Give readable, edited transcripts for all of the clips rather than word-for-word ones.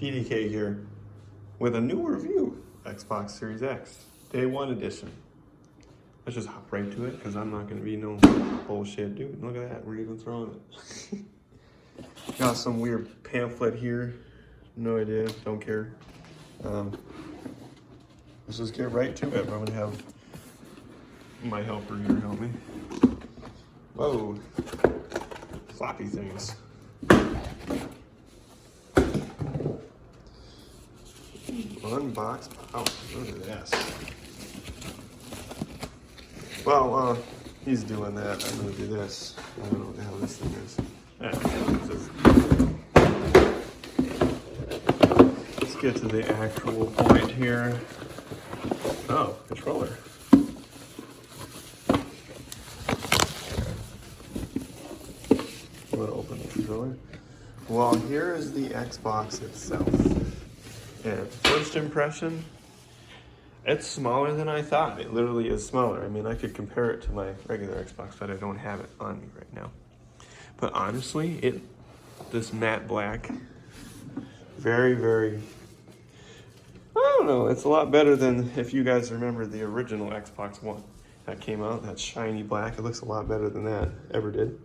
DDK here with a new review, Xbox Series X, Day 1 edition. Let's just hop right to it because I'm not going to be no bullshit, dude. Look at that, we're even throwing it. Got some weird pamphlet here, no idea, don't care. Let's just get right to it. I'm going to have my helper here help me. Whoa, floppy things. Unbox pouch. Look at this. Well, he's doing that. I'm gonna do this. I don't know what the hell this thing is. Let's get to the actual point here. Oh, controller. I'm gonna open the controller. Well, here is the Xbox itself. And first impression, it's smaller than I thought. It literally is smaller. I mean, I could compare it to my regular Xbox, but I don't have it on me right now. But honestly, this matte black, very, very, I don't know, it's a lot better than, if you guys remember the original Xbox One that came out, that shiny black. It looks a lot better than that ever did.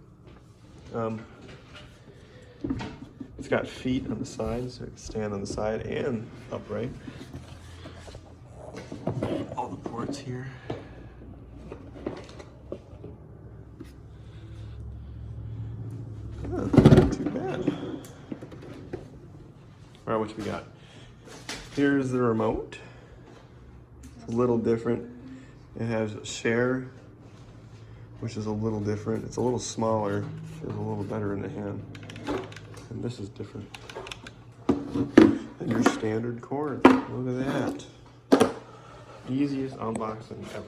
It's got feet on the side, so it can stand on the side and upright. All the ports here. Oh, not too bad. All right, what we got? Here's the remote. It's a little different. It has share, which is a little different. It's a little smaller, feels a little better in the hand. And this is different than your standard cord. Look at that. Easiest unboxing ever.